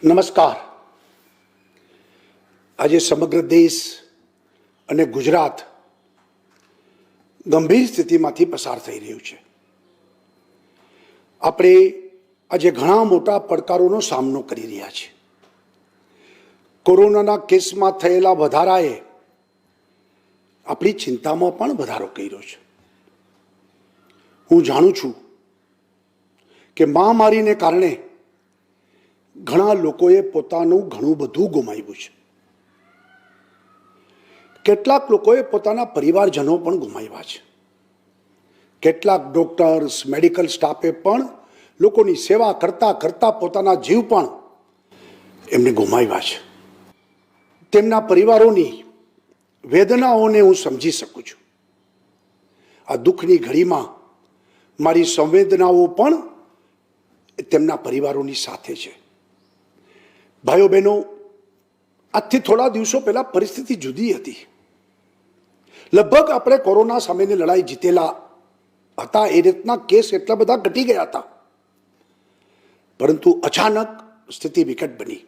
નમસ્કાર. આજે સમગ્ર દેશ અને ગુજરાત ગંભીર સ્થિતિમાંથી પસાર થઈ રહ્યું છે. આપણે આજે ઘણા મોટા પડકારોનો સામનો કરી રહ્યા છીએ. કોરોનાના કેસમાં થયેલા વધારાએ આપણી ચિંતામાં પણ વધારો કર્યો છે. હું જાણું છું કે મહામારીને કારણે ઘણા લોકોએ પોતાનું ઘણું બધું ગુમાવ્યું છે. કેટલાક લોકોએ પોતાના પરિવારજનો પણ ગુમાવ્યા છે. કેટલાક ડોક્ટર્સ, મેડિકલ સ્ટાફે પણ લોકોની સેવા કરતા કરતા પોતાના જીવ પણ એમને ગુમાવ્યા છે. તેમના પરિવારોની વેદનાઓને હું સમજી શકું છું. આ દુઃખની ઘડીમાં મારી સંવેદનાઓ પણ તેમના પરિવારોની સાથે છે. ભાઈઓ બહેનો, આજથી થોડા દિવસો પહેલા પરિસ્થિતિ જુદી હતી. લગભગ આપણે કોરોના સામેની લડાઈ જીતેલા હતા. એ રીતના કેસ એટલા બધા ઘટી ગયા હતા. પરંતુ અચાનક સ્થિતિ વિકટ બની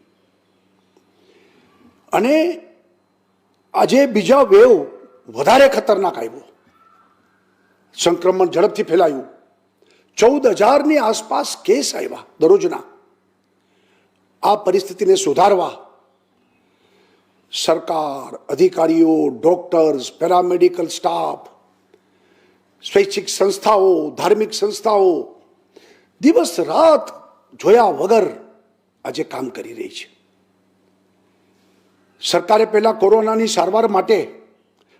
અને આજે બીજા વેવ વધારે ખતરનાક આવ્યો. સંક્રમણ ઝડપથી ફેલાયું. 14,000ની આસપાસ કેસ આવ્યા દરરોજના. આ પરિસ્થિતિને સુધારવા સરકાર, અધિકારીઓ, ડોક્ટર્સ, પેરામેડિકલ સ્ટાફ, સ્વૈચ્છિક સંસ્થાઓ, ધાર્મિક સંસ્થાઓ દિવસ રાત જોયા વગર આજે કામ કરી રહી છે. સરકારે પહેલા કોરોનાની સારવાર માટે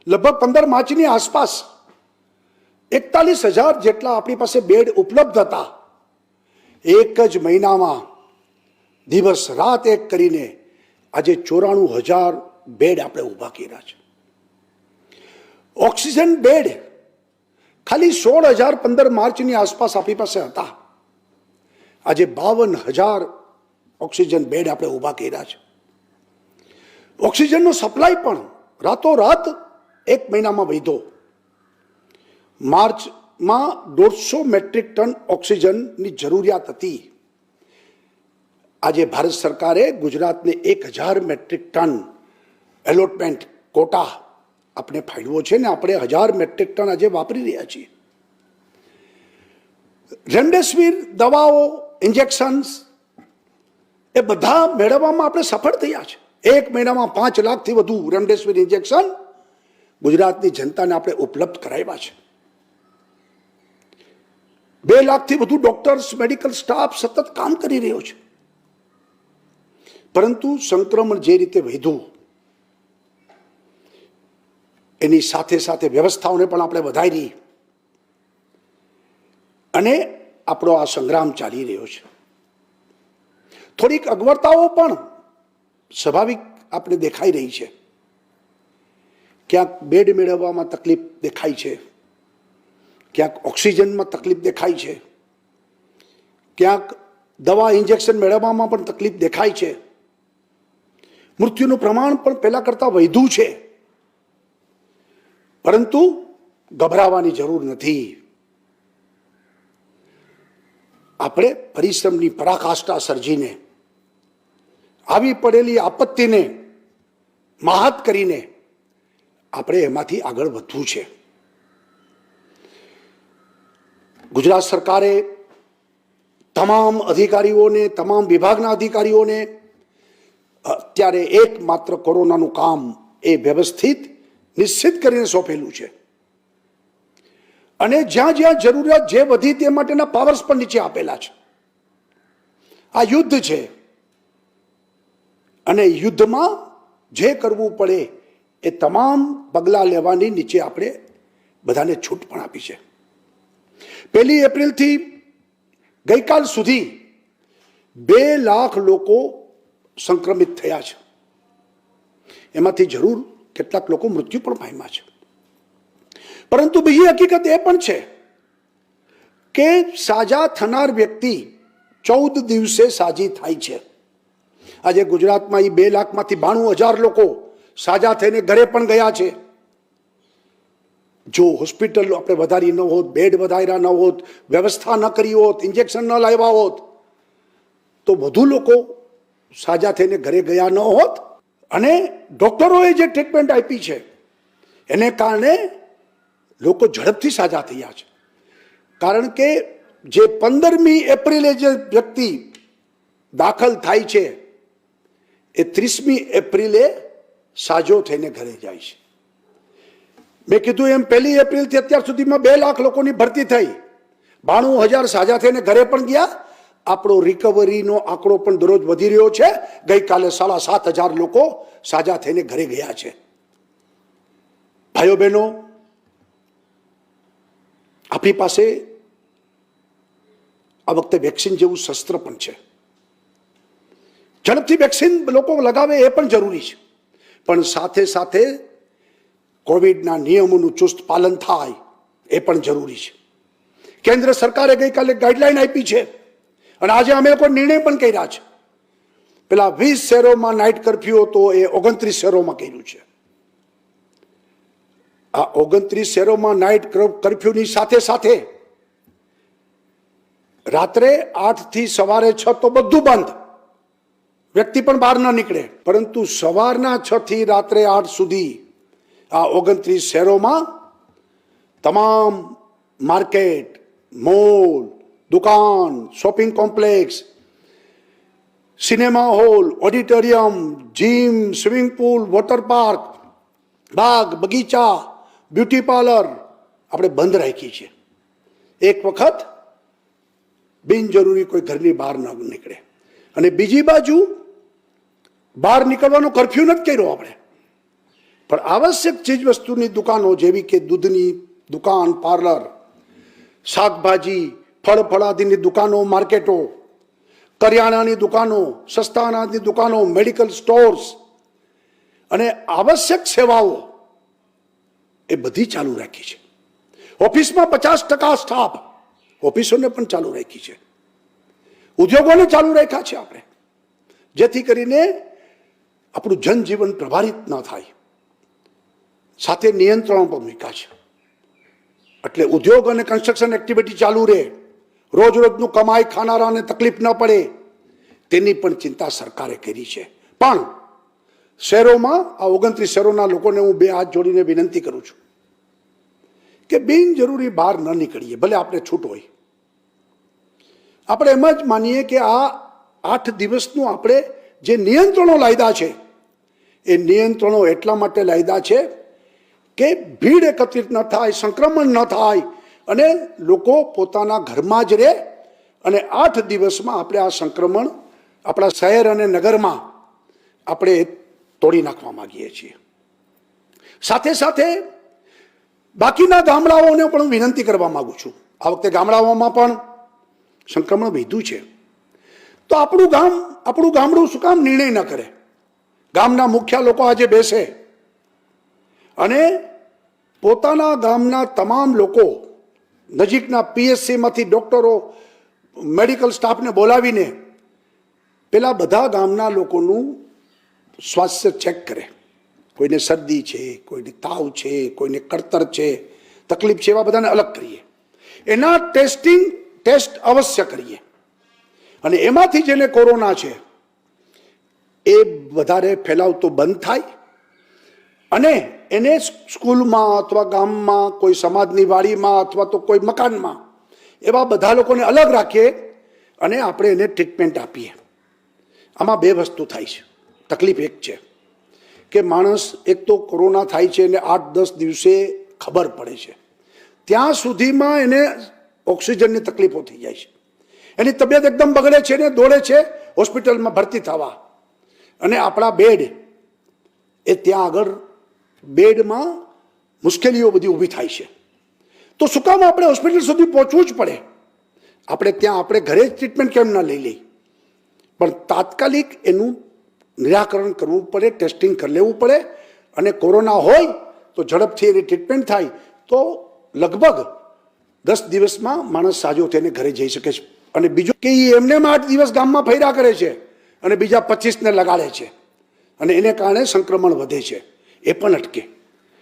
લગભગ 15 માર્ચની આસપાસ 41,000 જેટલા આપણી પાસે બેડ ઉપલબ્ધ હતા. એક જ મહિનામાં દિવસ રાત એક કરીને આજે 94,000 બેડ આપણે ઊભા કર્યા છે. ઓક્સિજન બેડ ખાલી 16,000 15 માર્ચની આસપાસ આપણી પાસે હતા. આજે 52,000 ઓક્સિજન બેડ આપણે ઊભા કર્યા છે. ઓક્સિજનનો સપ્લાય પણ રાતોરાત એક મહિનામાં વધ્યો. માર્ચમાં 150 મેટ્રિક ટન ઓક્સિજનની જરૂરિયાત હતી. આજે ભારત સરકારે ગુજરાતને 1,000 મેટ્રિક ટન એલોટમેન્ટ કોટા આપણે ફાળવ્યો છે ને આપણે 1,000 મેટ્રિક ટન આજે વાપરી રહ્યા છીએ. રેમડેસિવિર દવાઓ, ઇન્જેક્શન્સ એ બધા મેળવવામાં આપણે સફળ થયા છે. એક મહિનામાં 5 લાખથી વધુ રેમડેસિવિર ઇન્જેક્શન ગુજરાતની જનતાને આપણે ઉપલબ્ધ કરાવ્યા છે. 2 લાખથી વધુ ડોક્ટર્સ, મેડિકલ સ્ટાફ સતત કામ કરી રહ્યો છે. પરંતુ સંક્રમણ જે રીતે વધ્યું એની સાથે સાથે વ્યવસ્થાઓને પણ આપણે વધારી અને આપણો આ સંગ્રામ ચાલી રહ્યો છે. થોડીક અગવડતાઓ પણ સ્વાભાવિક આપણે દેખાઈ રહી છે. ક્યાંક બેડ મેળવવામાં તકલીફ દેખાય છે, ક્યાંક ઓક્સિજનમાં તકલીફ દેખાય છે, ક્યાંક દવા, ઇન્જેક્શન મેળવવામાં પણ તકલીફ દેખાય છે. મૃત્યુનું પ્રમાણ પણ પહેલા કરતાં વધ્યું છે. પરંતુ ગભરાવાની જરૂર નથી. આપણે પરિશ્રમની પરાકાષ્ઠા સર્જીને આવી પડેલી આપત્તિને માહત કરીને આપણે એમાંથી આગળ વધવું છે. ગુજરાત સરકારે તમામ અધિકારીઓને, તમામ વિભાગના અધિકારીઓને અત્યારે એકમાત્ર કોરોનાનું કામ એ વ્યવસ્થિત નિશ્ચિત કરીને સોંપેલું છે. અને જ્યાં જ્યાં જરૂરિયાત જે વધી તે માટેના પાવર્સ પણ નીચે આપેલા છે. આ યુદ્ધ છે અને યુદ્ધમાં જે કરવું પડે એ તમામ પગલાં લેવાની નીચે આપણે બધાને છૂટ પણ આપી છે. 1 એપ્રિલથી ગઈકાલ સુધી 2 લાખ લોકો સંક્રમિત થયા છે. એમાંથી જરૂર કેટલાક લોકો મૃત્યુ પણ પામ્યા છે. પરંતુ બીજી હકીકત એ પણ છે કે સાજા થનાર વ્યક્તિ 14 દિવસે સાજી થાય છે. આજે ગુજરાતમાં એ 2 લાખમાંથી 92,000 લોકો સાજા થઈને ઘરે પણ ગયા છે. જો હોસ્પિટલ આપણે વધારી ન હોત, બેડ વધાર્યા ન હોત, વ્યવસ્થા ન કરી હોત, ઇન્જેક્શન ન લાવ્યા હોત તો વધુ લોકો સાજા થઈને ઘરે ગયા ન હોત અને ડોક્ટરોએ જે ટ્રીટમેન્ટ આપી છે એને કારણે લોકો ઝડપથી સાજા થયા છે. કારણ કે જે 15મી એપ્રિલે જે વ્યક્તિ દાખલ થાય છે એ 30મી એપ્રિલે સાજો થઈને ઘરે જાય છે. મેં કીધું એમ 1 એપ્રિલથી અત્યાર સુધીમાં 2 લાખ લોકોની ભરતી થઈ, 92,000 સાજા થઈને ઘરે પણ ગયા. આપણો રિકવરીનો આંકડો પણ દરરોજ વધી રહ્યો છે. ગઈકાલે 7,500 લોકો સાજા થઈને ઘરે ગયા છે. ભાઈઓ બહેનો, આપણી પાસે આ વખતે વેક્સિન જેવું શસ્ત્ર પણ છે. ઝડપથી વેક્સિન લોકો લગાવે એ પણ જરૂરી છે, પણ સાથે સાથે કોવિડના નિયમોનું ચુસ્ત પાલન થાય એ પણ જરૂરી છે. કેન્દ્ર સરકારે ગઈકાલે ગાઈડલાઈન આપી છે અને આજે અમે લોકો નિર્ણય પણ કર્યા છે. પેલા 20 શહેરોમાં નાઇટ કર્ફ્યુ હતો એ 29 શહેરોમાં કર્યું છે. આ 29 શહેરોમાં નાઇટ કર્ફ્યુની સાથે સાથે રાત્રે 8 થી સવારે 6 તો બધું બંધ, વ્યક્તિ પણ બહાર ન નીકળે. પરંતુ સવારના 6 થી રાત્રે 8 સુધી આ 29 શહેરોમાં તમામ માર્કેટ, મોલ, દુકાન, shopping complex, cinema hall, auditorium, gym, swimming pool, water park, બાગ બગીચા, બ્યુટી પાર્લર આપણે બંધ રાખી છે. એક વખત બિનજરૂરી કોઈ ઘરની બહાર ન નીકળે. અને બીજી બાજુ બહાર નીકળવાનો કર્ફ્યુ નથી કર્યો આપણે, પણ આવશ્યક ચીજ વસ્તુની દુકાનો જેવી કે દૂધની દુકાન, પાર્લર, શાકભાજી, ફળ ફળાદીની દુકાનો, માર્કેટો, કરિયાણાની દુકાનો, સસ્તા અનાજની દુકાનો, મેડિકલ સ્ટોર્સ અને આવશ્યક સેવાઓ એ બધી ચાલુ રાખી છે. ઓફિસમાં 50% સ્ટાફ, ઓફિસોને પણ ચાલુ રાખી છે. ઉદ્યોગોને ચાલુ રાખ્યા છે આપણે, જેથી કરીને આપણું જનજીવન પ્રભાવિત ન થાય. સાથે નિયંત્રણ પણ મૂક્યા છે. એટલે ઉદ્યોગ અને કન્સ્ટ્રક્શન એક્ટિવિટી ચાલુ રહે, રોજ રોજનું કમાઈ ખાનારાને તકલીફ ન પડે તેની પણ ચિંતા સરકારે કરી છે. પણ શહેરોમાં આ 29 શહેરોના લોકોને હું 2 હાથ જોડીને વિનંતી કરું છું કે બિનજરૂરી બહાર ન નીકળીએ. ભલે આપણે છૂટ હોય, આપણે એમ જ માનીએ કે આ 8 દિવસનું આપણે જે નિયંત્રણો લાવ્યા છે એ નિયંત્રણો એટલા માટે લાવ્યા છે કે ભીડ એકત્રિત ન થાય, સંક્રમણ ન થાય અને લોકો પોતાના ઘરમાં જ રહે. અને 8 દિવસમાં આપણે આ સંક્રમણ આપણા શહેર અને નગરમાં આપણે તોડી નાખવા માંગીએ છીએ. સાથે સાથે બાકીના ગામડાઓને પણ વિનંતી કરવા માંગુ છું. આ વખતે ગામડાઓમાં પણ સંક્રમણ વધ્યું છે, તો આપણું ગામડું શું કામ નિર્ણય ન કરે? ગામના મુખ્ય લોકો આજે બેસે અને પોતાના ગામના તમામ લોકો, નજીકના PSCમાંથી ડોક્ટરો, મેડિકલ સ્ટાફને બોલાવીને પેલા બધા ગામના લોકોનું સ્વાસ્થ્ય ચેક કરે. કોઈને શરદી છે, કોઈને તાવ છે, કોઈને કળતર છે, તકલીફ છે, એવા બધાને અલગ કરીએ. એના ટેસ્ટ અવશ્ય કરીએ અને એમાંથી જેને કોરોના છે એ વધારે ફેલાવતો બંધ થાય અને એને સ્કૂલમાં અથવા ગામમાં, કોઈ સમાજની વાડીમાં અથવા તો કોઈ મકાનમાં એવા બધા લોકોને અલગ રાખીએ અને આપણે એને ટ્રીટમેન્ટ આપીએ. આમાં 2 વસ્તુ થાય છે. તકલીફ એક છે કે માણસ એક તો કોરોના થાય છે અને 8-10 દિવસે ખબર પડે છે, ત્યાં સુધીમાં એને ઓક્સિજનની તકલીફો થઈ જાય છે, એની તબિયત એકદમ બગડે છે ને દોડે છે હોસ્પિટલમાં ભરતી થવા. અને આપણા બેડ એ ત્યાં આગળ બેડમાં મુશ્કેલીઓ બધી ઊભી થાય છે. તો શું કામ આપણે હોસ્પિટલ સુધી પહોંચવું જ પડે? આપણે ત્યાં આપણે ઘરે જ ટ્રીટમેન્ટ કેમ ના લઈ લઈએ? પણ તાત્કાલિક એનું નિરાકરણ કરવું પડે, ટેસ્ટિંગ કરી લેવું પડે અને કોરોના હોય તો ઝડપથી એની ટ્રીટમેન્ટ થાય તો લગભગ 10 દિવસમાં માણસ સાજો થઈને ઘરે જઈ શકે છે. અને બીજું કે એમને 8 દિવસ ગામમાં ફર્યા કરે છે અને બીજા 25ને લગાડે છે અને એને કારણે સંક્રમણ વધે છે. એ પણ અટકે.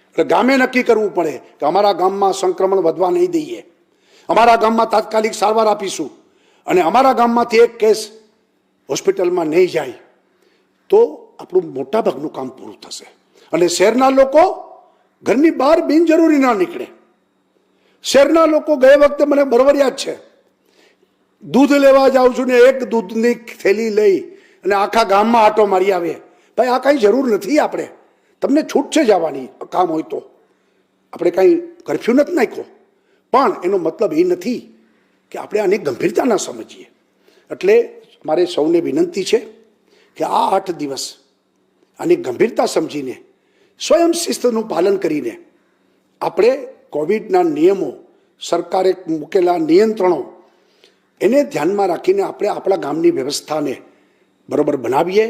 એટલે ગામે નક્કી કરવું પડે કે અમારા ગામમાં સંક્રમણ વધવા નહીં દઈએ, અમારા ગામમાં તાત્કાલિક સારવાર આપીશું અને અમારા ગામમાંથી એક કેસ હોસ્પિટલમાં નહીં જાય તો આપણું મોટાભાગનું કામ પૂરું થશે. અને શહેરના લોકો ઘરની બહાર બિનજરૂરી ના નીકળે. શહેરના લોકો ગયા વખતે મને બરાબર યાદ છે, દૂધ લેવા જાઉં છું ને એક દૂધની થેલી લઈ અને આખા ગામમાં આટો મારી આવે. ભાઈ આ કાંઈ જરૂર નથી. આપણે તમને છૂટ છે જવાની, કામ હોય તો. આપણે કાંઈ કર્ફ્યુ નથી નાખ્યો, પણ એનો મતલબ એ નથી કે આપણે આની ગંભીરતા ના સમજીએ. એટલે મારે સૌને વિનંતી છે કે આ 8 દિવસ આની ગંભીરતા સમજીને સ્વયં શિસ્તનું પાલન કરીને આપણે કોવિડના નિયમો, સરકારે મૂકેલા નિયંત્રણો એને ધ્યાનમાં રાખીને આપણે આપણા ગામની વ્યવસ્થાને બરોબર બનાવીએ.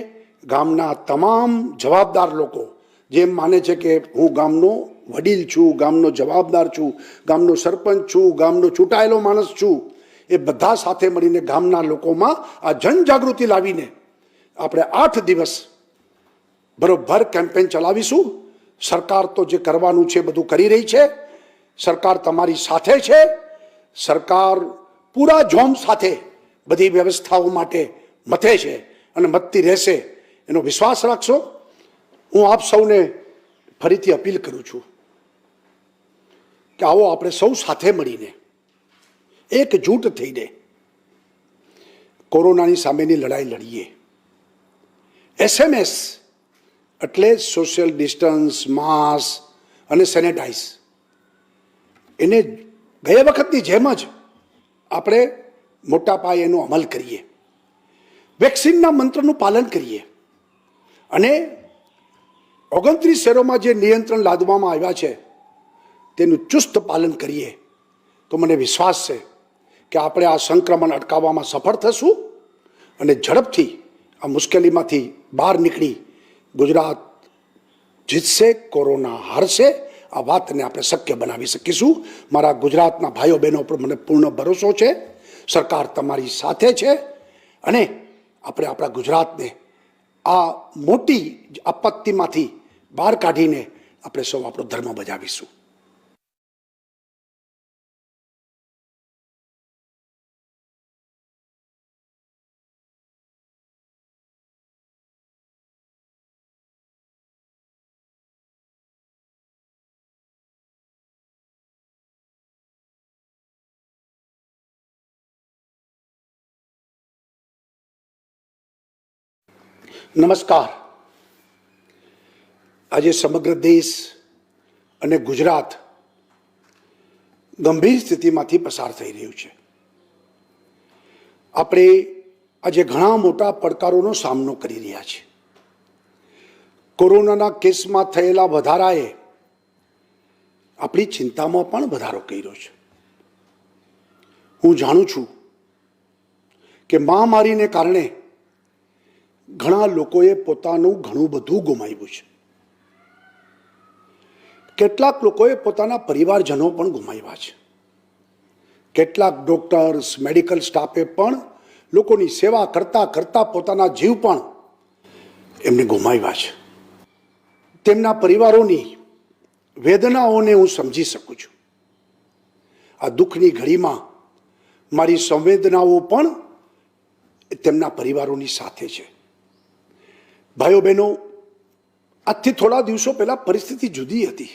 ગામના તમામ જવાબદાર લોકો જેમ માને છે કે હું ગામનો વડીલ છું, ગામનો જવાબદાર છું, ગામનો સરપંચ છું, ગામનો ચૂંટાયેલો માણસ છું, એ બધા સાથે મળીને ગામના લોકોમાં આ જનજાગૃતિ લાવીને આપણે 8 દિવસ બરોબર કેમ્પેન ચલાવીશું. સરકાર તો જે કરવાનું છે બધું કરી રહી છે. સરકાર તમારી સાથે છે. સરકાર પૂરા જોમ સાથે બધી વ્યવસ્થાઓ માટે મથે છે અને મથતી રહેશે, એનો વિશ્વાસ રાખશો. હું આપ સૌને ફરીથી અપીલ કરું છું કે આવો આપણે સૌ સાથે મળીને એકજૂટ થઈને કોરોનાની સામેની લડાઈ લડીએ. SMS એટલે સોશિયલ ડિસ્ટન્સ, માસ્ક અને સેનેટાઈઝ, એને ગયા વખતની જેમ જ આપણે મોટા પાયે એનો અમલ કરીએ. વેક્સિનના મંત્રનું પાલન કરીએ અને 29 શહેરોમાં જે નિયંત્રણ લાદવામાં આવ્યા છે તેનું ચુસ્ત પાલન કરીએ તો મને વિશ્વાસ છે કે આપણે આ સંક્રમણ અટકાવવામાં સફળ થશું અને ઝડપથી આ મુશ્કેલીમાંથી બહાર નીકળી ગુજરાત જીતશે, કોરોના હારશે. આ વાતને આપણે શક્ય બનાવી શકીશું. મારા ગુજરાતના ભાઈઓ બહેનો પર મને પૂર્ણ ભરોસો છે. સરકાર તમારી સાથે છે અને આપણે આપણા ગુજરાતને આ મોટી આપત્તિમાંથી બહાર કાઢીને આપણે સૌ આપણો ધર્મ બજાવીશું. નમસ્કાર. આજે સમગ્ર દેશ અને ગુજરાત ગંભીર સ્થિતિમાંથી પસાર થઈ રહ્યું છે. આપણે આજે ઘણા મોટા પડકારોનો સામનો કરી રહ્યા છીએ. કોરોનાના કેસમાં થયેલા વધારાએ આપણી ચિંતામાં પણ વધારો કર્યો છે. હું જાણું છું કે મહામારીને કારણે ઘણા લોકોએ પોતાનું ઘણું બધું ગુમાવ્યું છે. કેટલાક લોકોએ પોતાના પરિવારજનો પણ ગુમાવ્યા છે. કેટલાક ડોક્ટર્સ, મેડિકલ સ્ટાફે પણ લોકોની સેવા કરતા કરતા પોતાના જીવ પણ એમને ગુમાવ્યા છે. તેમના પરિવારોની વેદનાઓને હું સમજી શકું છું. આ દુઃખની ઘડીમાં મારી સંવેદનાઓ પણ તેમના પરિવારોની સાથે છે. ભાઈઓ બહેનો, આજથી થોડા દિવસો પહેલા પરિસ્થિતિ જુદી હતી.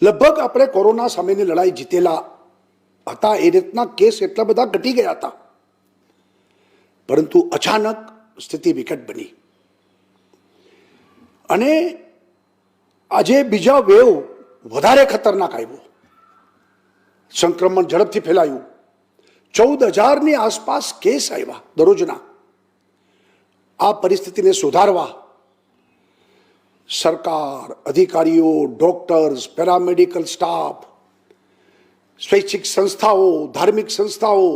લગભગ આપણે કોરોના સામેની લડાઈ જીતેલા હતા, એ રીતના કેસ એટલા બધા ઘટી ગયા હતા. પરંતુ અચાનક સ્થિતિ વિકટ બની અને આજે બીજા વેવ વધારે ખતરનાક આવ્યો. સંક્રમણ ઝડપથી ફેલાયું. 14,000ની આસપાસ કેસ આવ્યા દરરોજના. આ પરિસ્થિતિને સુધારવા સરકાર, અધિકારીઓ, ડોક્ટર્સ, પેરામેડિકલ સ્ટાફ, સ્વૈચ્છિક સંસ્થાઓ, ધાર્મિક સંસ્થાઓ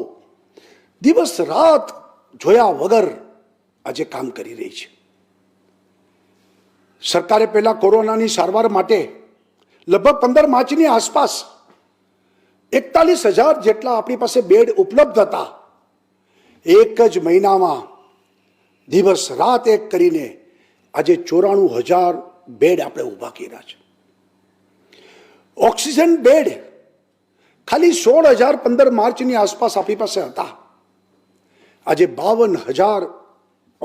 દિવસ રાત જોયા વગર આજે કામ કરી રહી છે. સરકારે પહેલા કોરોનાની સારવાર માટે લગભગ 15 માર્ચની આસપાસ 41,000 જેટલા આપણી પાસે બેડ ઉપલબ્ધ હતા. એક જ મહિનામાં દિવસ રાત એક કરીને આજે 94,000 બેડ આપણે ઊભા કર્યા છે. ઓક્સિજન બેડ ખાલી 16,000 15 માર્ચની આસપાસ આપણી પાસે હતા. આજે 52,000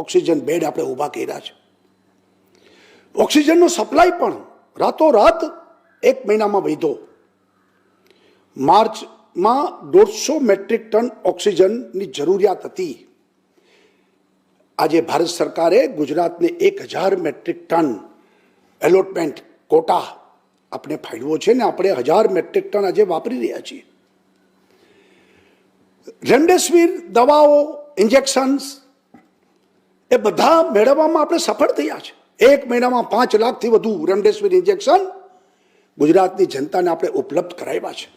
ઓક્સિજન બેડ આપણે ઊભા કર્યા છે. ઓક્સિજનનો સપ્લાય પણ રાતોરાત 1 મહિનામાં વધ્યો. માર્ચમાં 150 મેટ્રિક ટન ઓક્સિજનની જરૂરિયાત હતી. આજે ભારત સરકારે ગુજરાતને 1000 મેટ્રિક ટન એલોટમેન્ટ કોટા આપણે ફાળવ્યો છે ને આપણે 1000 મેટ્રિક ટન આજે વાપરી રહ્યા છીએ. રેમડેસિવિર દવાઓ, ઇન્જેક્શન્સ એ બધા મેળવવામાં આપણે સફળ થયા છે. 1 મહિનામાં 5 લાખથી વધુ રેમડેસિવિર ઇન્જેક્શન ગુજરાતની જનતાને આપણે ઉપલબ્ધ કરાવ્યા છે.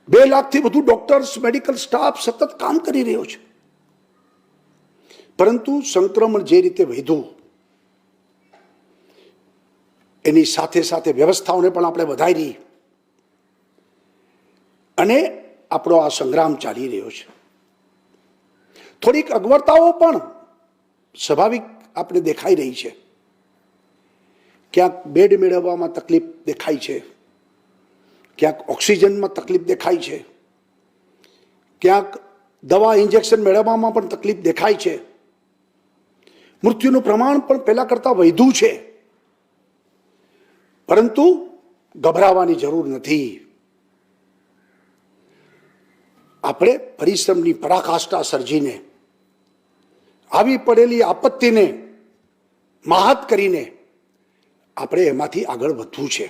2 લાખથી વધુ ડોક્ટર્સ, મેડિકલ સ્ટાફ સતત કામ કરી રહ્યો છે. પરંતુ સંક્રમણ જે રીતે વધ્યું એની સાથે સાથે વ્યવસ્થાઓને પણ આપણે વધારી અને આપણો આ સંગ્રામ ચાલી રહ્યો છે. થોડીક અગવડતાઓ પણ સ્વાભાવિક આપણે દેખાઈ રહી છે. ક્યાંક બેડ મેળવવામાં તકલીફ દેખાય છે, ક્યાંક ઓક્સિજનમાં તકલીફ દેખાય છે, ક્યાંક દવા ઇન્જેક્શન મેળવવામાં પણ તકલીફ દેખાય છે. મૃત્યુનું પ્રમાણ પણ પહેલા કરતાં વધ્યું છે. પરંતુ ગભરાવાની જરૂર નથી. આપણે પરિશ્રમની પરાકાષ્ઠા સર્જીને આવી પડેલી આપત્તિને માહત કરીને આપણે એમાંથી આગળ વધવું છે.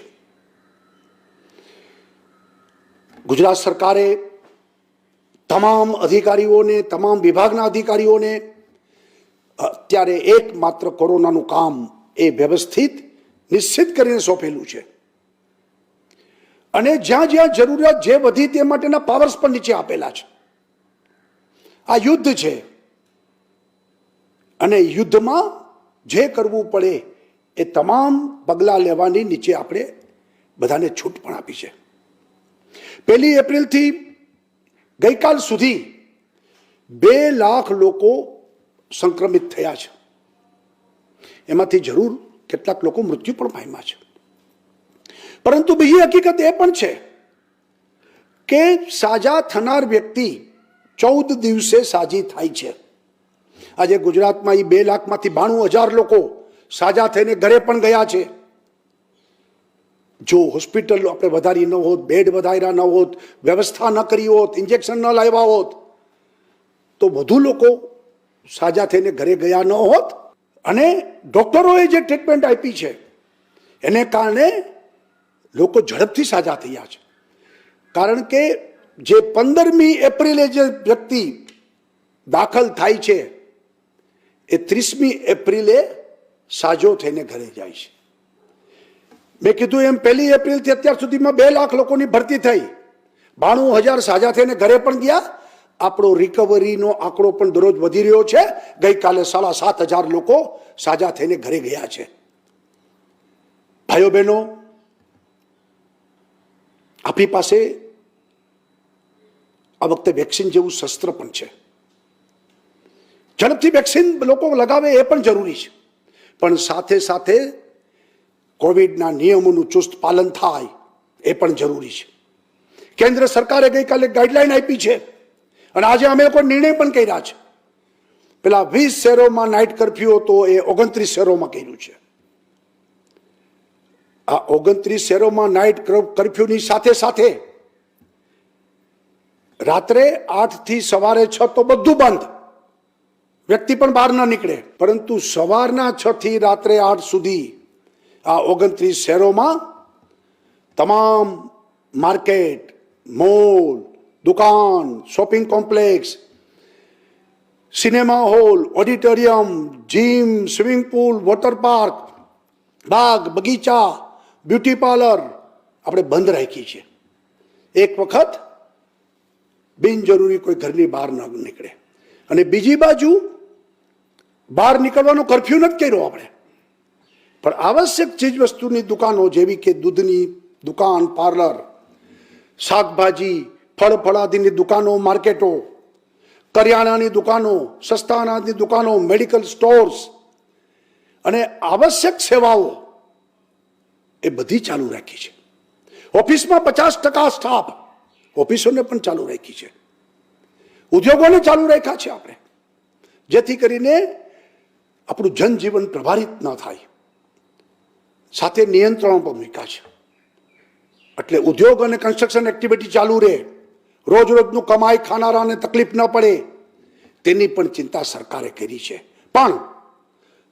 ગુજરાત સરકારે તમામ અધિકારીઓને, તમામ વિભાગના અધિકારીઓને અત્યારે એકમાત્ર કોરોનાનું કામ એ વ્યવસ્થિત નિશ્ચિત કરીને સોંપેલું છે. અને જ્યાં જ્યાં જરૂરિયાત જે વધી તે માટેના પાવર્સ પણ નીચે આપેલા છે. આ યુદ્ધ છે અને યુદ્ધમાં જે કરવું પડે એ તમામ પગલાં લેવાની નીચે આપણે બધાને છૂટ પણ આપી છે. 1 એપ્રિલથી ગઈકાલ સુધી 2 લાખ લોકો સંક્રમિત થયા છે. એમાંથી જરૂર કેટલાક લોકો મૃત્યુ પણ પામ્યા છે. પરંતુ બીજી હકીકત એ પણ છે કે સાજા થનાર વ્યક્તિ 14 દિવસે સાજી થાય છે. આજે ગુજરાતમાં એ 2 લાખમાંથી 92,000 લોકો સાજા થઈને ઘરે પણ ગયા છે. જો હોસ્પિટલ આપણે વધારી ન હોત, બેડ વધાર્યા ન હોત, વ્યવસ્થા ન કરી હોત, ઇન્જેક્શન ન લાવ્યા હોત તો વધુ લોકો સાજા થઈને ઘરે ગયા ન હોત. અને ડોક્ટરોએ જે ટ્રીટમેન્ટ આપી છે એને કારણે લોકો ઝડપથી સાજા થયા છે. કારણ કે જે 15મી એપ્રિલે જે વ્યક્તિ દાખલ થાય છે એ 30મી એપ્રિલે સાજો થઈને ઘરે જાય છે. મેં કીધું એમ 1 એપ્રિલથી અત્યાર સુધીમાં 2 લાખ લોકોની ભરતી થઈ, 92,000 સાજા થઈને ઘરે પણ ગયા. આપણો રિકવરીનો આંકડો પણ દરરોજ વધી રહ્યો છે. ગઈકાલે 7,500 લોકો સાજા થઈને ઘરે ગયા છે. ભાઈઓ બહેનો, આપણી પાસે આ વખતે વેક્સિન જેવું શસ્ત્ર પણ છે. ઝડપથી વેક્સિન લોકો લગાવે એ પણ જરૂરી છે. પણ સાથે સાથે કોવિડના નિયમોનું ચુસ્ત પાલન થાય એ પણ જરૂરી છે. કેન્દ્ર સરકારે ગઈકાલે ગાઈડલાઈન આપી છે અને આજે અમે લોકો નિર્ણય પણ કર્યા છે. પેલા 20 શહેરોમાં નાઇટ કર્ફ્યુ હતો એ 29 શહેરોમાં કર્યું છે. આ 29 શહેરોમાં નાઇટ કર્ફ્યુની સાથે સાથે રાત્રે 8 થી સવારે 6 તો બધું બંધ, વ્યક્તિ પણ બહાર ન નીકળે. પરંતુ સવારના 6 થી રાત્રે 8 સુધી આ 29 શહેરોમાં તમામ માર્કેટ, મોલ, દુકાન, shopping complex, cinema hall, auditorium, gym, swimming pool, water park, બાગ બગીચા, બ્યુટી પાર્લર આપણે બંધ રાખી છે. એક વખત બિનજરૂરી કોઈ ઘરની બહાર ન નીકળે. અને બીજી બાજુ બહાર નીકળવાનો કર્ફ્યુ નથી કર્યો આપણે, પણ આવશ્યક ચીજ વસ્તુની દુકાનો જેવી કે દૂધની દુકાન, પાર્લર, શાકભાજી, ફળ ફળાદીની દુકાનો, માર્કેટો, કરિયાણાની દુકાનો, સસ્તા અનાજની દુકાનો, મેડિકલ સ્ટોર્સ અને આવશ્યક સેવાઓ એ બધી ચાલુ રાખી છે. ઓફિસમાં 50% સ્ટાફ, ઓફિસોને પણ ચાલુ રાખી છે. ઉદ્યોગોને ચાલુ રાખ્યા છે આપણે. જેથી કરીને આપણું જનજીવન પ્રભાવિત ન થાય. સાથે નિયંત્રણો પણ મૂક્યા છે. એટલે ઉદ્યોગ અને કન્સ્ટ્રક્શન એક્ટિવિટી ચાલુ રહે, રોજ રોજનું કમાઈ ખાનારાને તકલીફ ન પડે તેની પણ ચિંતા સરકારે કરી છે. પણ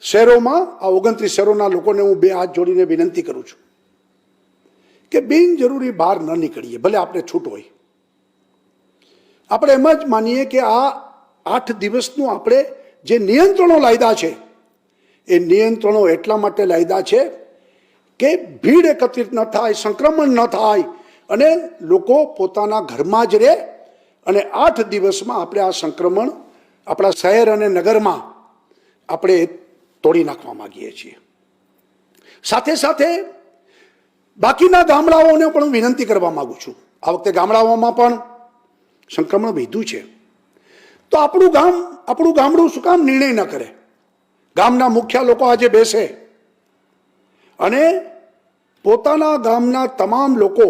શહેરોમાં આ 29 શહેરોના લોકોને હું બે હાથ જોડીને વિનંતી કરું છું કે બિનજરૂરી બહાર ન નીકળીએ. ભલે આપણે છૂટ હોય, આપણે એમ જ માનીએ કે આ 8 દિવસનું આપણે જે નિયંત્રણો લાયદા છે એ નિયંત્રણો એટલા માટે લાયદા છે કે ભીડ એકત્રિત ન થાય, સંક્રમણ ન થાય અને લોકો પોતાના ઘરમાં જ રહે. અને 8 દિવસમાં આપણે આ સંક્રમણ આપણા શહેર અને નગરમાં આપણે તોડી નાખવા માંગીએ છીએ. સાથે સાથે બાકીના ગામડાઓને પણ વિનંતી કરવા માંગુ છું. આ વખતે ગામડાઓમાં પણ સંક્રમણ વધ્યું છે, તો આપણું ગામડું શું કામ નિર્ણય ન કરે? ગામના મુખ્ય લોકો આજે બેસે અને પોતાના ગામના તમામ લોકો,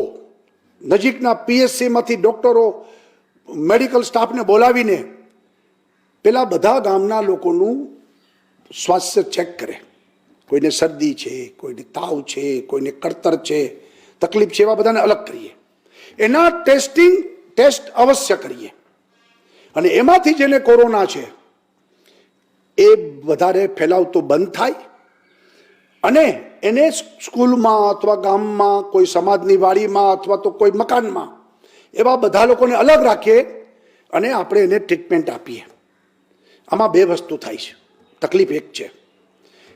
નજીકના પીએચસીમાંથી ડોક્ટરો, મેડિકલ સ્ટાફને બોલાવીને પેલા બધા ગામના લોકોનું સ્વાસ્થ્ય ચેક કરે. કોઈને શરદી છે, કોઈને તાવ છે, કોઈને કળતર છે, તકલીફ છે, એવા બધાને અલગ કરીએ. એના ટેસ્ટ અવશ્ય કરીએ અને એમાંથી જેને કોરોના છે એ વધારે ફેલાવતો બંધ થાય અને એને સ્કૂલમાં અથવા ગામમાં, કોઈ સમાજની વાડીમાં અથવા તો કોઈ મકાનમાં એવા બધા લોકોને અલગ રાખીએ અને આપણે એને ટ્રીટમેન્ટ આપીએ. આમાં બે વસ્તુ થાય છે. તકલીફ એક છે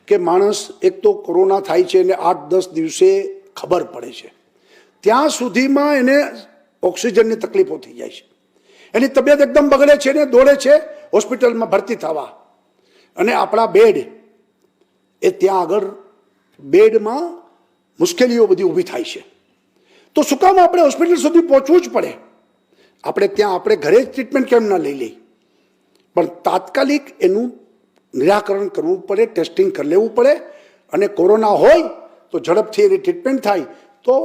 કે માણસ એક તો કોરોના થાય છે અને 8-10 દિવસે ખબર પડે છે, ત્યાં સુધીમાં એને ઓક્સિજનની તકલીફો થઈ જાય છે, એની તબિયત એકદમ બગડે છે ને દોડે છે હોસ્પિટલમાં ભરતી થવા. અને આપણા બેડ એ ત્યાં આગળ બેડમાં મુશ્કેલીઓ બધી ઊભી થાય છે. તો શું કામ આપણે હોસ્પિટલ સુધી પહોંચવું જ પડે? આપણે ઘરે જ ટ્રીટમેન્ટ કેમ ના લઈ લઈએ? પણ તાત્કાલિક એનું નિરાકરણ કરવું પડે, ટેસ્ટિંગ કરી લેવું પડે અને કોરોના હોય તો ઝડપથી એની ટ્રીટમેન્ટ થાય તો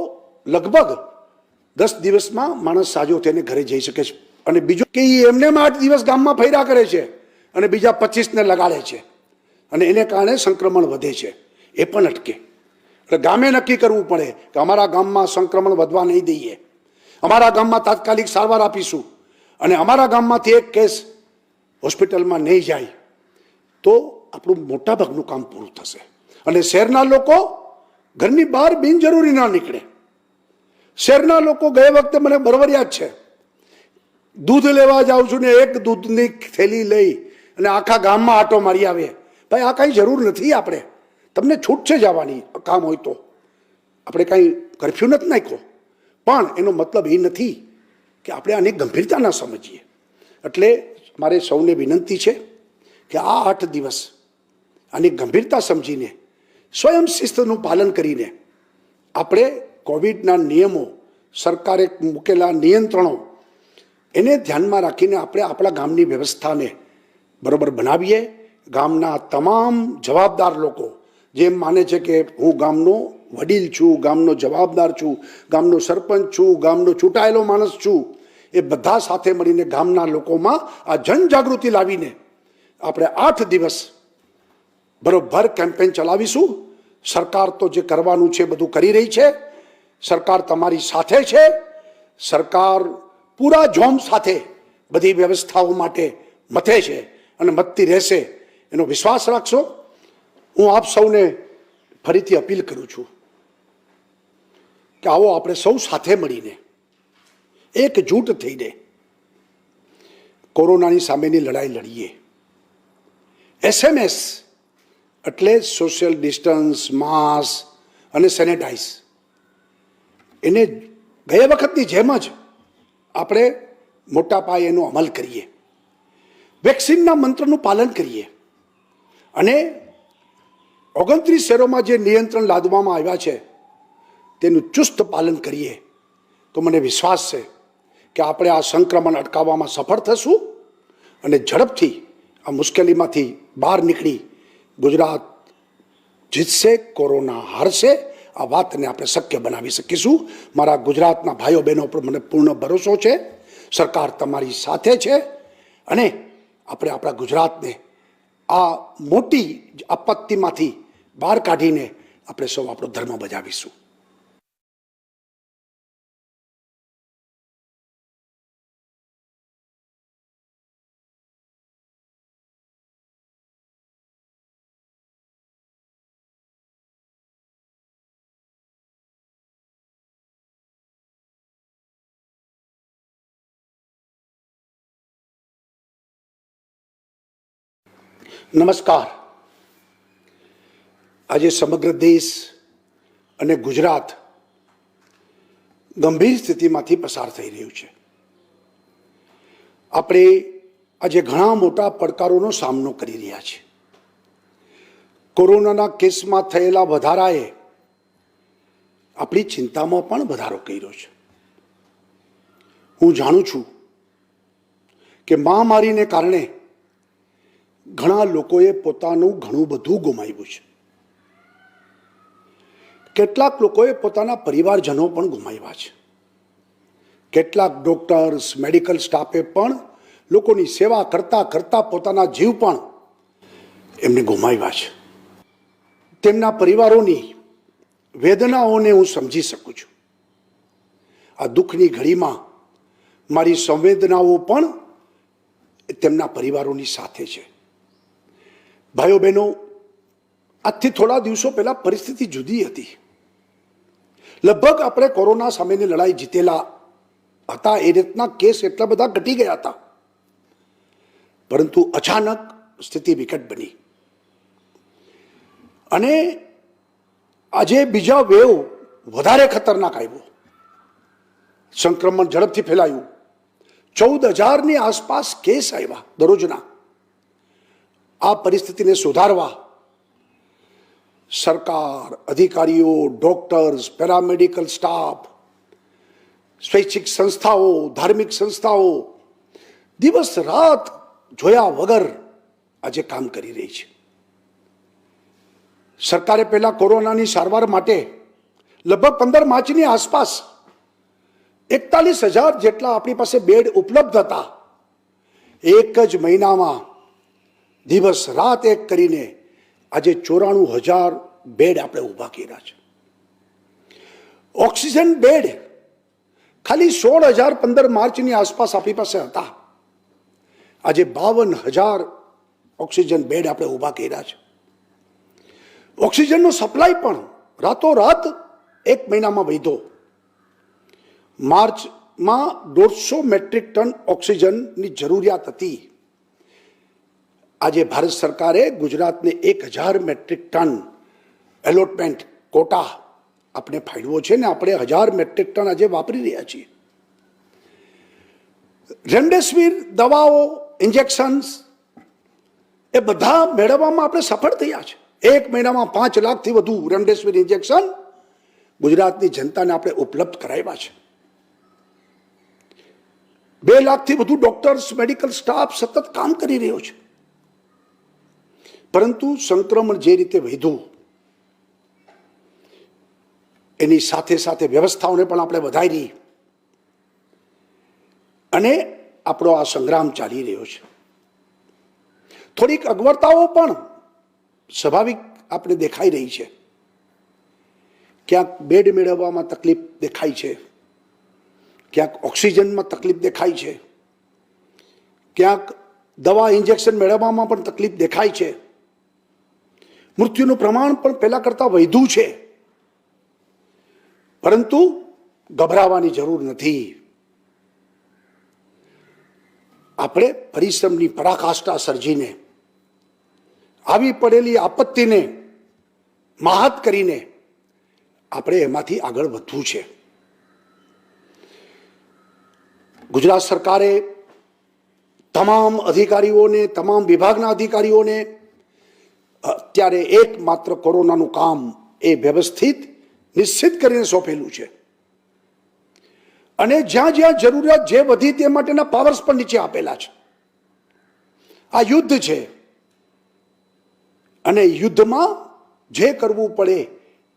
લગભગ 10 દિવસમાં માણસ સાજો થઈને ઘરે જઈ શકે છે. અને બીજું કે એમને 8 દિવસ ગામમાં ફર્યા કરે છે અને બીજા 25ને લગાડે છે અને એને કારણે સંક્રમણ વધે છે. એ પણ અટકે. એટલે ગામે નક્કી કરવું પડે કે અમારા ગામમાં સંક્રમણ વધવા નહીં દઈએ, અમારા ગામમાં તાત્કાલિક સારવાર આપીશું અને અમારા ગામમાંથી એક કેસ હોસ્પિટલમાં નહીં જાય તો આપણું મોટાભાગનું કામ પૂરું થશે. અને શહેરના લોકો ઘરની બહાર બિનજરૂરી ના નીકળે. શહેરના લોકો ગયા વખતે મને બરાબર યાદ છે, દૂધ લેવા જાઉં છું ને એક દૂધની થેલી લઈ અને આખા ગામમાં આટો મારી આવે. ભાઈ આ કાંઈ જરૂર નથી. આપણે તમને છૂટ છે જવાની, કામ હોય તો. આપણે કાંઈ કર્ફ્યુ નથી નાખ્યો, પણ એનો મતલબ એ નથી કે આપણે આની ગંભીરતા ના સમજીએ. એટલે મારે સૌને વિનંતી છે કે આ 8 દિવસ આની ગંભીરતા સમજીને સ્વયં શિસ્તનું પાલન કરીને આપણે કોવિડના નિયમો, સરકારે મૂકેલા નિયંત્રણો એને ધ્યાનમાં રાખીને આપણે આપણા ગામની વ્યવસ્થાને બરાબર બનાવીએ. ગામના તમામ જવાબદાર લોકો જેમ માને છે કે હું ગામનો વડીલ છું, ગામનો જવાબદાર છું, ગામનો સરપંચ છું, ગામનો ચૂંટાયેલો માણસ છું, એ બધા સાથે મળીને ગામના લોકોમાં આ જનજાગૃતિ લાવીને આપણે 8 દિવસ બરોબર કેમ્પેન ચલાવીશું. સરકાર તો જે કરવાનું છે બધું કરી રહી છે. સરકાર તમારી સાથે છે. સરકાર પૂરા જોમ સાથે બધી વ્યવસ્થાઓ માટે મથે છે અને મથતી રહેશે, એનો વિશ્વાસ રાખશો. હું આપ સૌને ફરીથી અપીલ કરું છું કે આવો આપણે સૌ સાથે મળીને એકજૂટ થઈને કોરોનાની સામેની લડાઈ લડીએ. SMS એટલે સોશિયલ ડિસ્ટન્સ, માસ્ક અને સેનેટાઈઝ, એને ગયા વખતની જેમ જ આપણે મોટા પાયે એનો અમલ કરીએ. વેક્સિનના મંત્રનું પાલન કરીએ અને 29 શહેરોમાં જે નિયંત્રણ લાદવામાં આવ્યા છે તેનું ચુસ્ત પાલન કરીએ તો મને વિશ્વાસ છે કે આપણે આ સંક્રમણ અટકાવવામાં સફળ થશું અને ઝડપથી આ મુશ્કેલીમાંથી બહાર નીકળી ગુજરાત જીતશે, કોરોના હારશે. આ વાતને આપણે શક્ય બનાવી શકીશું. મારા ગુજરાતના ભાઈઓ બહેનો પર મને પૂર્ણ ભરોસો છે. સરકાર તમારી સાથે છે અને આપણે આપણા ગુજરાતને આ મોટી આપત્તિમાંથી બહાર કાઢીને આપણે સૌ આપણો ધર્મ બજાવીશું. નમસ્કાર. આજે સમગ્ર દેશ અને ગુજરાત ગંભીર સ્થિતિમાંથી પસાર થઈ રહ્યું છે. આપણે આજે ઘણા મોટા પડકારોનો સામનો કરી રહ્યા છીએ. કોરોનાના કેસમાં થયેલા વધારાએ આપણી ચિંતામાં પણ વધારો કર્યો છે. હું જાણું છું કે મહામારીને કારણે ઘણા લોકોએ પોતાનું ઘણું બધું ગુમાવ્યું છે. કેટલાક લોકોએ પોતાના પરિવારજનો પણ ગુમાવ્યા છે. કેટલાક ડોક્ટર્સ, મેડિકલ સ્ટાફે પણ લોકોની સેવા કરતા કરતા પોતાના જીવ પણ એમને ગુમાવ્યા છે. તેમના પરિવારોની વેદનાઓને હું સમજી શકું છું. આ દુઃખની ઘડીમાં મારી સંવેદનાઓ પણ તેમના પરિવારોની સાથે છે. ભાઈઓ બહેનો, આજથી થોડા દિવસો પહેલા પરિસ્થિતિ જુદી હતી. લગભગ આપણે કોરોના સામેની લડાઈ જીતેલા હતા. એ રીતના કેસ એટલા બધા ઘટી ગયા હતા. પરંતુ અચાનક સ્થિતિ વિકટ બની અને આજે બીજા વેવ વધારે ખતરનાક આવ્યો. સંક્રમણ ઝડપથી ફેલાયું. 14,000ની આસપાસ કેસ આવ્યા દરરોજના. આ પરિસ્થિતિને સુધારવા સરકાર, અધિકારીઓ, ડોક્ટર્સ, પેરામેડિકલ સ્ટાફ, સ્વૈચ્છિક સંસ્થાઓ, ધાર્મિક સંસ્થાઓ દિવસ રાત જોયા વગર આજે કામ કરી રહી છે. સરકારે પહેલા કોરોનાની સારવાર માટે લગભગ 15 માર્ચની આસપાસ 41,000 જેટલા આપણી પાસે બેડ ઉપલબ્ધ હતા. એક જ મહિનામાં દિવસ રાત એક કરીને આજે 94,000 બેડ આપણે ઊભા કર્યા છે. ઓક્સિજન બેડ ખાલી 16,000 માર્ચની આસપાસ આપણી પાસે હતા. આજે 52,000 ઓક્સિજન બેડ આપણે ઊભા કર્યા છે. ઓક્સિજનનો સપ્લાય પણ રાતોરાત એક મહિનામાં વધ્યો. માર્ચમાં 150 મેટ્રિક ટન ઓક્સિજનની જરૂરિયાત હતી. આજે ભારત સરકારે ગુજરાતને 1,000 મેટ્રિક ટન એલોટમેન્ટ કોટા આપણે ફાળવ્યો છે ને આપણે 1,000 મેટ્રિક ટન આજે વાપરી રહ્યા છીએ. રેમડેસિવિર દવાઓ, ઇન્જેક્શન્સ એ બધા મેળવવામાં આપણે સફળ થયા છે. એક મહિનામાં 5 લાખથી વધુ રેમડેસિવિર ઇન્જેક્શન ગુજરાતની જનતાને આપણે ઉપલબ્ધ કરાવ્યા છે. 2 લાખથી વધુ ડોક્ટર્સ, મેડિકલ સ્ટાફ સતત કામ કરી રહ્યો છે. પરંતુ સંક્રમણ જે રીતે વધ્યું એની સાથે સાથે વ્યવસ્થાઓને પણ આપણે વધારી અને આપણો આ સંગ્રામ ચાલી રહ્યો છે. થોડીક અગવડતાઓ પણ સ્વાભાવિક આપણે દેખાઈ રહી છે. ક્યાંક બેડ મેળવવામાં તકલીફ દેખાય છે, ક્યાંક ઓક્સિજનમાં તકલીફ દેખાય છે, ક્યાંક દવા, ઇન્જેક્શન મેળવવામાં પણ તકલીફ દેખાય છે. મૃત્યુનું પ્રમાણ પણ પહેલા કરતાં વધ્યું છે. પરંતુ ગભરાવાની જરૂર નથી. આપણે પરિશ્રમની પરાકાષ્ઠા સર્જીને આવી પડેલી આપત્તિને માહત કરીને આપણે એમાંથી આગળ વધવું છે. ગુજરાત સરકારે તમામ અધિકારીઓને, તમામ વિભાગના અધિકારીઓને અત્યારે એકમાત્ર કોરોનાનું કામ એ વ્યવસ્થિત નિશ્ચિત કરીને સોંપેલું છે. અને જ્યાં જ્યાં જરૂરિયાત જે વધી તે માટેના પાવર્સ પણ નીચે આપેલા છે. આ યુદ્ધ છે અને યુદ્ધમાં જે કરવું પડે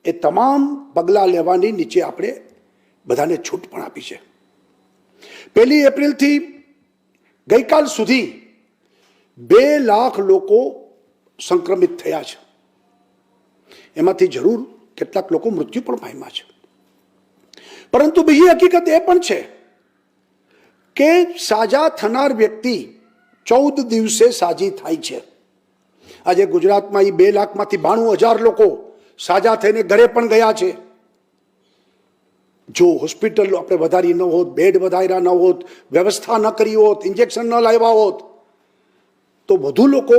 એ તમામ પગલાં લેવાની નીચે આપણે બધાને છૂટ પણ આપી છે. 1 એપ્રિલથી ગઈકાલ સુધી 2 લાખ લોકો સંક્રમિત થયા છે, એમાંથી જરૂર કેટલાક લોકો મૃત્યુ પણ પામ્યા છે. પરંતુ બીજી હકીકત એ પણ છે કે સાજા થનાર વ્યક્તિ 14 દિવસે સાજી થાય છે. આજે ગુજરાતમાં એ 2 લાખમાંથી 92,000 લોકો સાજા થઈને ઘરે પણ ગયા છે. જો હોસ્પિટલ આપણે વધારી ન હોત, બેડ વધાર્યા ન હોત, વ્યવસ્થા ન કરી હોત, ઇન્જેક્શન ન લાવ્યા હોત, તો વધુ લોકો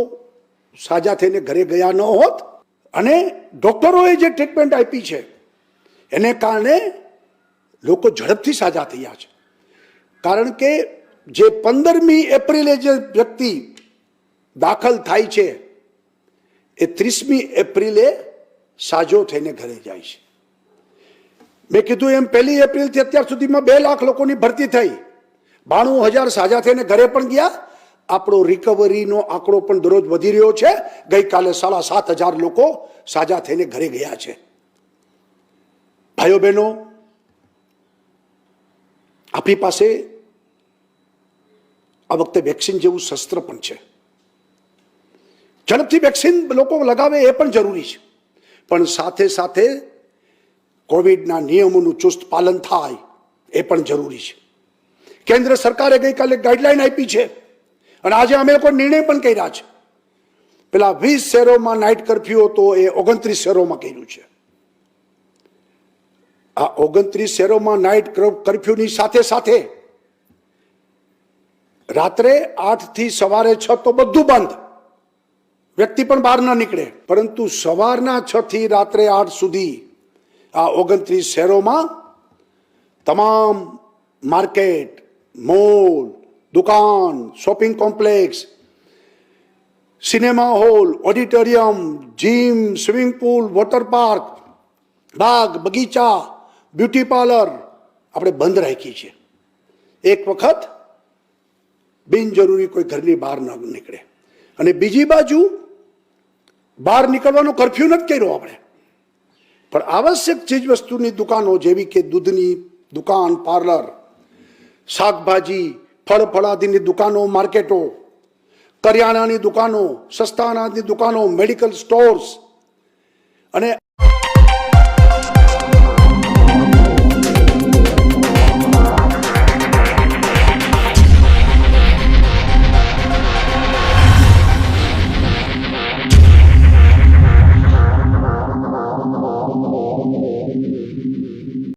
સાજા થઈને ઘરે ગયા ન હોત. અને ડોક્ટરોએ જે ટ્રીટમેન્ટ આપી છે એને કારણે લોકો ઝડપથી સાજા થયા છે. કારણ કે જે 15મી એપ્રિલે જે વ્યક્તિ દાખલ થાય છે એ 30મી એપ્રિલે સાજો થઈને ઘરે જાય છે. મેં કીધું એમ 1 એપ્રિલથી અત્યાર સુધીમાં 2 લાખ લોકોની ભરતી થઈ, 92,000 સાજા થઈને ઘરે પણ ગયા. આપણો રિકવરીનો આંકડો પણ દરરોજ વધી રહ્યો છે. ગઈકાલે 7,500 લોકો સાજા થઈને ઘરે ગયા છે. ભાઈઓ બહેનો, આપણી પાસે આ વખતે વેક્સિન જેવું શસ્ત્ર પણ છે. ઝડપથી વેક્સિન લોકો લગાવે એ પણ જરૂરી છે, પણ સાથે સાથે કોવિડના નિયમોનું ચુસ્ત પાલન થાય એ પણ જરૂરી છે. કેન્દ્ર સરકારે ગઈકાલે ગાઈડલાઈન આપી છે અને આજે અમે લોકો નિર્ણય પણ કર્યા છે. પેલા 20 શહેરોમાં નાઇટ કર્ફ્યુ હતો એ 29 શહેરોમાં કર્યું છે. આ 29 શહેરોમાં નાઇટ કર્ફ્યુની સાથે સાથે રાત્રે 8 થી સવારે 6 તો બધું બંધ, વ્યક્તિ પણ બહાર ન નીકળે. પરંતુ સવારના 6 થી રાત્રે 8 સુધી આ 29 શહેરોમાં તમામ માર્કેટ, મોલ, દુકાન, shopping complex, cinema hall, auditorium, gym, swimming pool, water park, બાગ બગીચા, બ્યુટી પાર્લર આપણે બંધ રાખી છે. એક વખત બિનજરૂરી કોઈ ઘરની બહાર ન નીકળે. અને બીજી બાજુ બહાર નીકળવાનો કર્ફ્યુ નથી કર્યો આપણે, પણ આવશ્યક ચીજ વસ્તુની દુકાનો જેવી કે દૂધની દુકાન, પાર્લર, શાકભાજી, ફળ ફળાદીની દુકાનો, માર્કેટો, કરિયાણાની દુકાનો, સસ્તા અનાજની દુકાનો, મેડિકલ સ્ટોર્સ અને